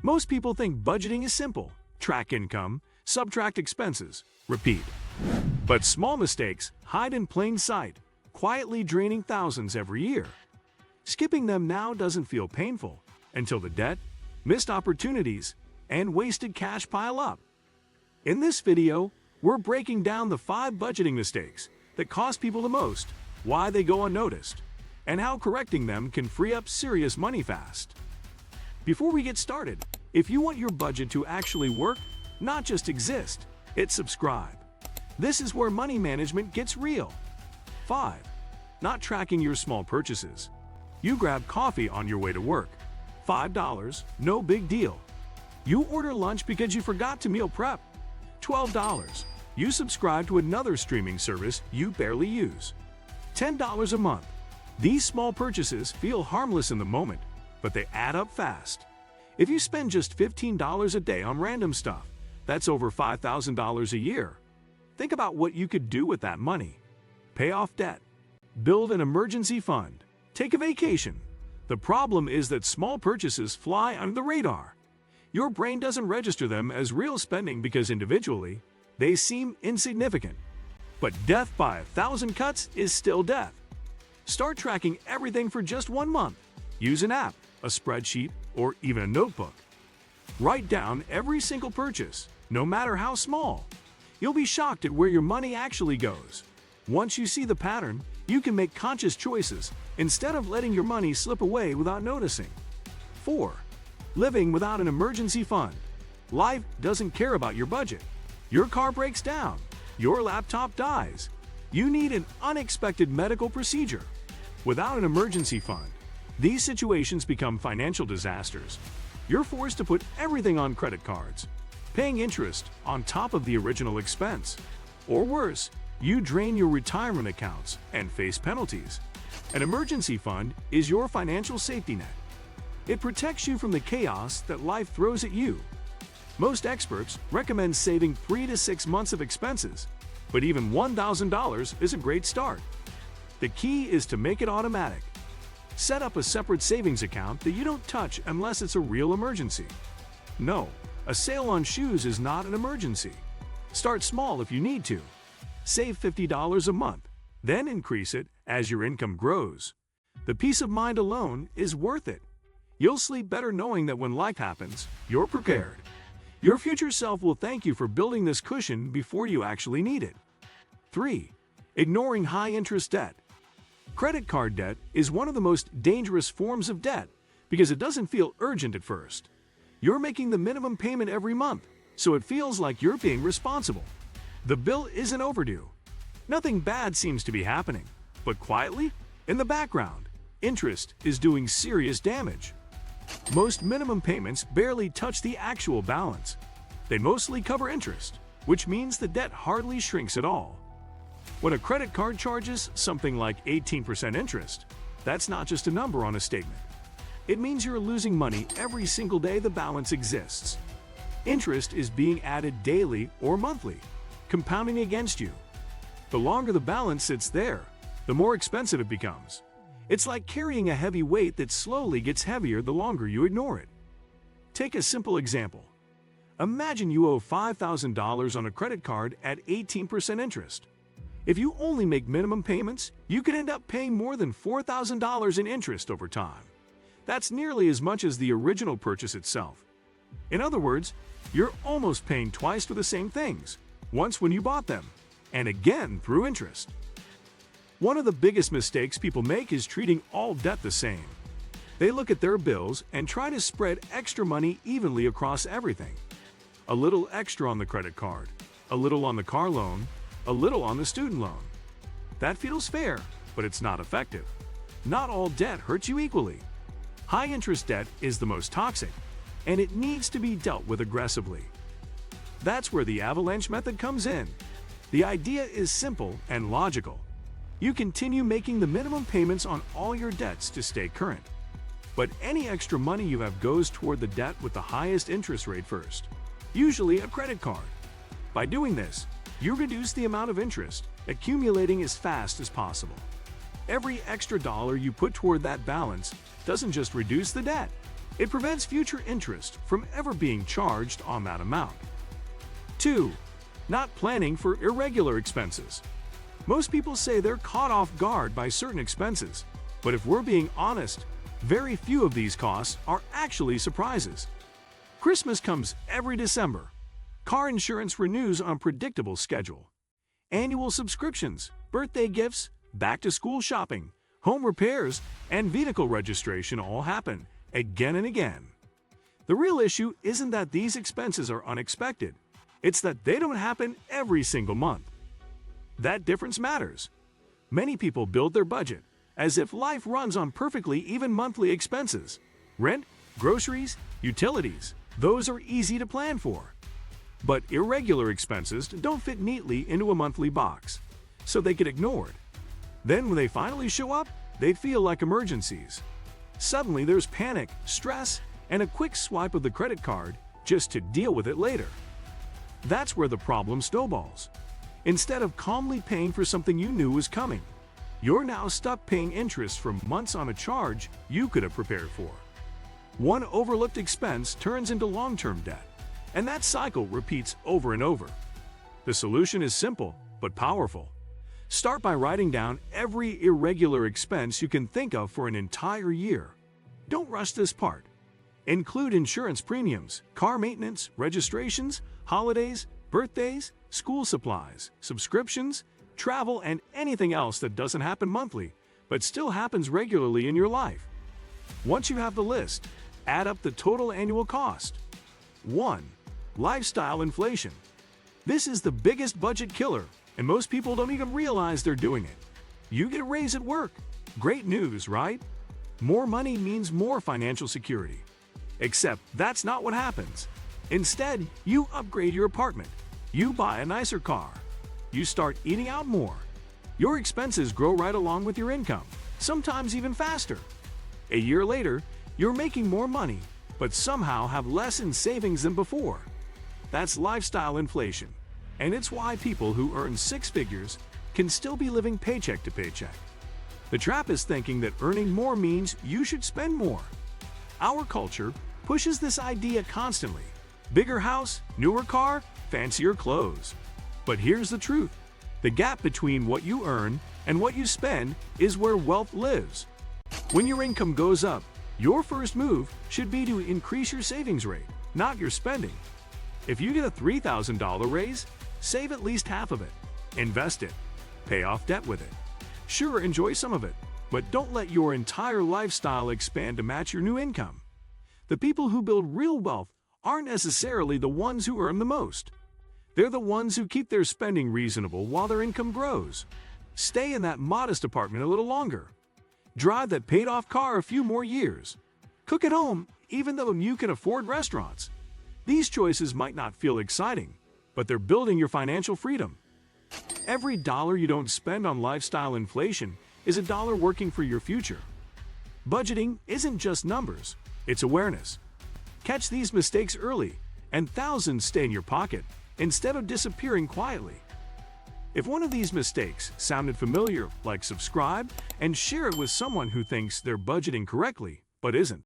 Most people think budgeting is simple. Track income, subtract expenses, repeat. But small mistakes hide in plain sight, quietly draining thousands every year. Skipping them now doesn't feel painful until the debt, missed opportunities, and wasted cash pile up. In this video, we're breaking down the 5 budgeting mistakes that cost people the most, why they go unnoticed, and how correcting them can free up serious money fast. Before we get started, if you want your budget to actually work, not just exist, hit subscribe. This is where money management gets real. 5. Not tracking your small purchases. You grab coffee on your way to work. $5, no big deal. You order lunch because you forgot to meal prep. $12. You subscribe to another streaming service you barely use. $10 a month. These small purchases feel harmless in the moment, but they add up fast. If you spend just $15 a day on random stuff, that's over $5,000 a year. Think about what you could do with that money. Pay off debt. Build an emergency fund. Take a vacation. The problem is that small purchases fly under the radar. Your brain doesn't register them as real spending because individually, they seem insignificant. But death by 1,000 cuts is still death. Start tracking everything for just 1 month. Use an app, a spreadsheet, or even a notebook. Write down every single purchase, no matter how small. You'll be shocked at where your money actually goes. Once you see the pattern, you can make conscious choices instead of letting your money slip away without noticing. 4. Living without an emergency fund. Life doesn't care about your budget. Your car breaks down. Your laptop dies. You need an unexpected medical procedure. Without an emergency fund, these situations become financial disasters. You're forced to put everything on credit cards, paying interest on top of the original expense. Or worse, you drain your retirement accounts and face penalties. An emergency fund is your financial safety net. It protects you from the chaos that life throws at you. Most experts recommend saving 3 to 6 months of expenses, but even $1,000 is a great start. The key is to make it automatic. Set up a separate savings account that you don't touch unless it's a real emergency. No, a sale on shoes is not an emergency. Start small if you need to. Save $50 a month, then increase it as your income grows. The peace of mind alone is worth it. You'll sleep better knowing that when life happens, you're prepared. Your future self will thank you for building this cushion before you actually need it. 3. Ignoring high-interest debt. Credit card debt is one of the most dangerous forms of debt because it doesn't feel urgent at first. You're making the minimum payment every month, so it feels like you're being responsible. The bill isn't overdue. Nothing bad seems to be happening, but quietly, in the background, interest is doing serious damage. Most minimum payments barely touch the actual balance. They mostly cover interest, which means the debt hardly shrinks at all. When a credit card charges something like 18% interest, that's not just a number on a statement. It means you're losing money every single day the balance exists. Interest is being added daily or monthly, compounding against you. The longer the balance sits there, the more expensive it becomes. It's like carrying a heavy weight that slowly gets heavier the longer you ignore it. Take a simple example. Imagine you owe $5,000 on a credit card at 18% interest. If you only make minimum payments, you could end up paying more than $4,000 in interest over time. That's nearly as much as the original purchase itself. In other words, you're almost paying twice for the same things, once when you bought them, and again through interest. One of the biggest mistakes people make is treating all debt the same. They look at their bills and try to spread extra money evenly across everything. A little extra on the credit card, a little on the car loan, a little on the student loan. That feels fair, but it's not effective. Not all debt hurts you equally. High-interest debt is the most toxic, and it needs to be dealt with aggressively. That's where the avalanche method comes in. The idea is simple and logical. You continue making the minimum payments on all your debts to stay current. But any extra money you have goes toward the debt with the highest interest rate first, usually a credit card. By doing this, you reduce the amount of interest, accumulating as fast as possible. Every extra dollar you put toward that balance doesn't just reduce the debt, It prevents future interest from ever being charged on that amount. 2. Not planning for irregular expenses. Most people say they're caught off guard by certain expenses, but if we're being honest, very few of these costs are actually surprises. Christmas comes every December. Car insurance renews on a predictable schedule. Annual subscriptions, birthday gifts, back-to-school shopping, home repairs, and vehicle registration all happen again and again. The real issue isn't that these expenses are unexpected. It's that they don't happen every single month. That difference matters. Many people build their budget as if life runs on perfectly even monthly expenses. Rent, groceries, utilities, those are easy to plan for. But irregular expenses don't fit neatly into a monthly box, so they get ignored. Then when they finally show up, they feel like emergencies. Suddenly there's panic, stress, and a quick swipe of the credit card just to deal with it later. That's where the problem snowballs. Instead of calmly paying for something you knew was coming, you're now stuck paying interest for months on a charge you could have prepared for. One overlooked expense turns into long-term debt, and that cycle repeats over and over. The solution is simple but powerful. Start by writing down every irregular expense you can think of for an entire year. Don't rush this part. Include insurance premiums, car maintenance, registrations, holidays, birthdays, school supplies, subscriptions, travel, and anything else that doesn't happen monthly, but still happens regularly in your life. Once you have the list, add up the total annual cost. 1. Lifestyle inflation. This is the biggest budget killer, and most people don't even realize they're doing it. You get a raise at work. Great news, right? More money means more financial security. Except that's not what happens. Instead, you upgrade your apartment. You buy a nicer car. You start eating out more. Your expenses grow right along with your income, sometimes even faster. A year later, you're making more money, but somehow have less in savings than before. That's lifestyle inflation, and it's why people who earn six figures can still be living paycheck to paycheck. The trap is thinking that earning more means you should spend more. Our culture pushes this idea constantly. Bigger house, newer car, fancier clothes. But here's the truth. The gap between what you earn and what you spend is where wealth lives. When your income goes up, your first move should be to increase your savings rate, not your spending. If you get a $3,000 raise, save at least half of it. Invest it. Pay off debt with it. Sure, enjoy some of it, but don't let your entire lifestyle expand to match your new income. The people who build real wealth aren't necessarily the ones who earn the most. They're the ones who keep their spending reasonable while their income grows. Stay in that modest apartment a little longer. Drive that paid-off car a few more years. Cook at home, even though you can afford restaurants. These choices might not feel exciting, but they're building your financial freedom. Every dollar you don't spend on lifestyle inflation is a dollar working for your future. Budgeting isn't just numbers, it's awareness. Catch these mistakes early, and thousands stay in your pocket instead of disappearing quietly. If one of these mistakes sounded familiar, like subscribe and share it with someone who thinks they're budgeting correctly but isn't.